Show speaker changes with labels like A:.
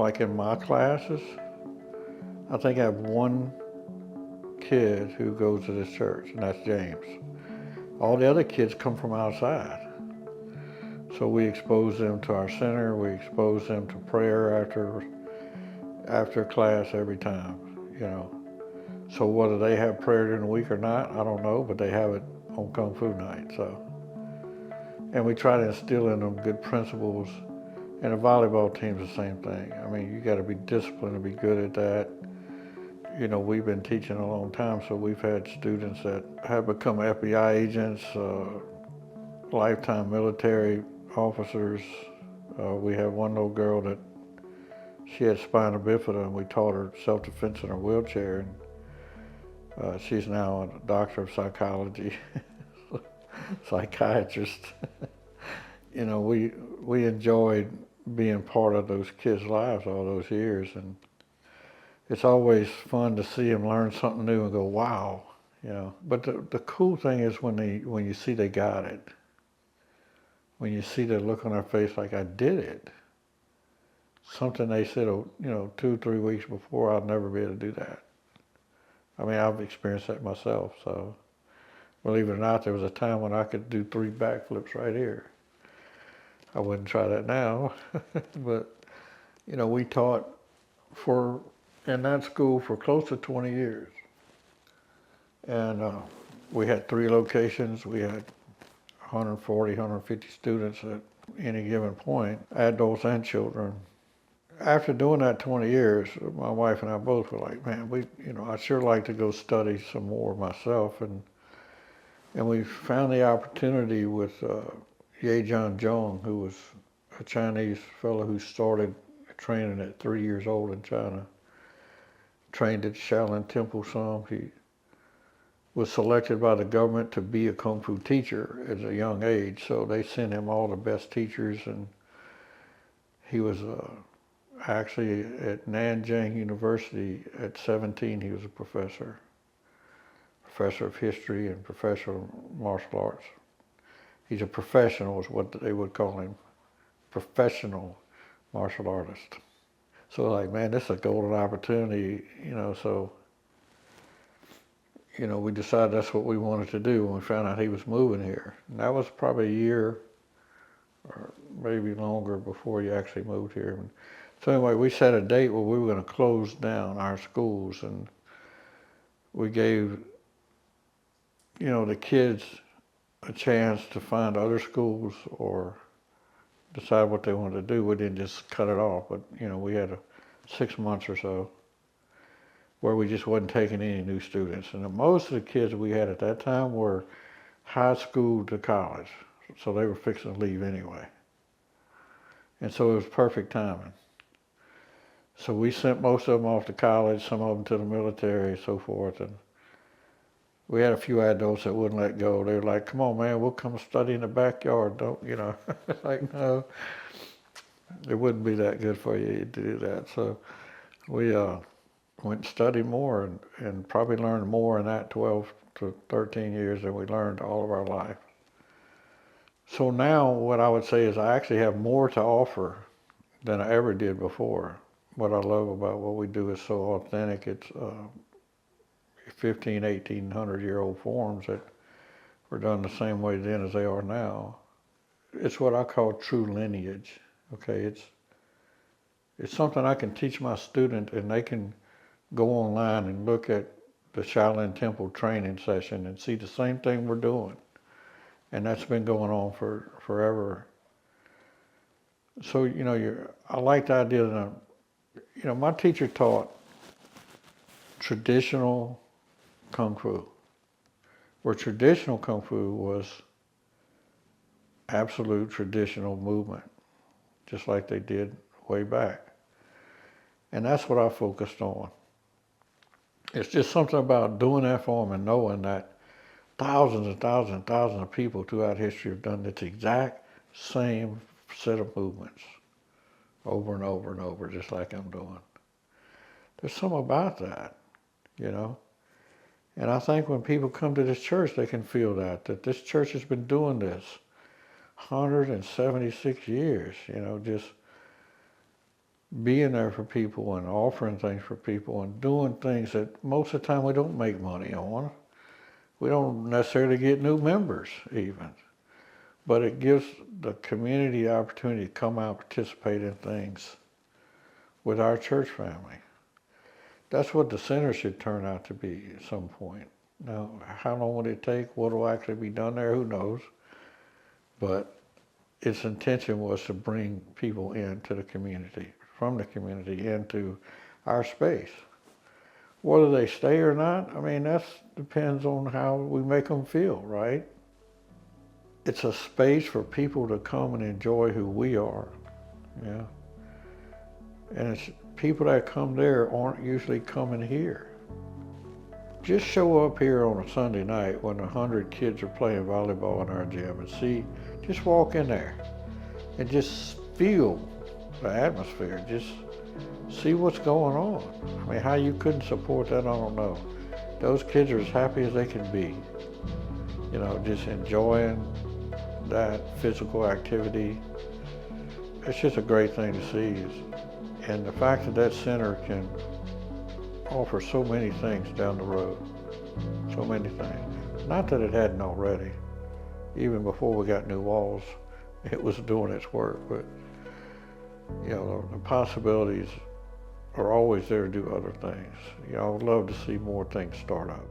A: like in my classes, I think I have one kid who goes to this church, and that's James. All the other kids come from outside. So we expose them to our center. We expose them to prayer after class every time, you know. So whether they have prayer during the week or not, I don't know, but they have it on Kung Fu night. So, and we try to instill in them good principles. And the volleyball team's the same thing. I mean, you got to be disciplined to be good at that. You know, we've been teaching a long time, so we've had students that have become FBI agents, lifetime military officers. We have one little girl that she had spina bifida, and we taught her self-defense in her wheelchair, and she's now a doctor of psychology, psychiatrist. You know, we enjoyed being part of those kids' lives all those years, and it's always fun to see them learn something new and go, wow, you know. But the cool thing is when you see they got it, when you see the look on their face like I did it, something they said, you know, 2-3 weeks before, I'll never be able to do that. I mean, I've experienced that myself, so believe it or not, there was a time when I could do 3 backflips right here. I wouldn't try that now, but, you know, we taught in that school for close to 20 years. And we had 3 locations. We had 140, 150 students at any given point, adults and children. After doing that 20 years, my wife and I both were like, man, I'd sure like to go study some more myself. And we found the opportunity with Ye John Zhong, who was a Chinese fellow who started training at 3 years old in China. Trained at Shaolin Temple some. He was selected by the government to be a Kung Fu teacher at a young age, so they sent him all the best teachers, and he was actually at Nanjing University at 17, he was a professor of history and professor of martial arts. He's a professional is what they would call him, professional martial artist. So like, man, this is a golden opportunity, you know, so, you know, we decided that's what we wanted to do when we found out he was moving here. And that was probably a year or maybe longer before he actually moved here. And so anyway, we set a date where we were going to close down our schools, and we gave, you know, the kids a chance to find other schools or decide what they wanted to do. We didn't just cut it off, but, you know, we had 6 months or so where we just wasn't taking any new students. And most of the kids we had at that time were high school to college, so they were fixing to leave anyway. And so it was perfect timing. So we sent most of them off to college, some of them to the military and so forth. And we had a few adults that wouldn't let go. They were like, come on, man, we'll come study in the backyard. Don't, you know, like, no, it wouldn't be that good for you to do that. So we went and studied more and probably learned more in that 12 to 13 years than we learned all of our life. So now what I would say is I actually have more to offer than I ever did before. What I love about what we do is so authentic. It's 1800-year-old forms that were done the same way then as they are now. It's what I call true lineage. Okay, it's something I can teach my student, and they can go online and look at the Shaolin Temple training session and see the same thing we're doing. And that's been going on for forever. So, you know, I like the idea that, you know, my teacher taught traditional Kung Fu, where traditional Kung Fu was absolute traditional movement, just like they did way back. And that's what I focused on. It's just something about doing that for them and knowing that thousands and thousands and thousands of people throughout history have done this exact same set of movements over and over and over, just like I'm doing. There's something about that, you know. And I think when people come to this church, they can feel that this church has been doing this 176 years, you know, just being there for people and offering things for people and doing things that most of the time we don't make money on. We don't necessarily get new members even, but it gives the community the opportunity to come out and participate in things with our church family. That's what the center should turn out to be at some point. Now, how long will it take? What will actually be done there? Who knows? But its intention was to bring people into the community, from the community into our space. Whether they stay or not, I mean, that depends on how we make them feel, right? It's a space for people to come and enjoy who we are, yeah. And it's people that come there aren't usually coming here. Just show up here on a Sunday night when 100 kids are playing volleyball in our gym and see, just walk in there and just feel the atmosphere. Just see what's going on. I mean, how you couldn't support that, I don't know. Those kids are as happy as they can be. You know, just enjoying that physical activity. It's just a great thing to see. And the fact that that center can offer so many things down the road, so many things. Not that it hadn't already. Even before we got new walls, it was doing its work, but you know, the possibilities are always there to do other things. You know, I would love to see more things start up.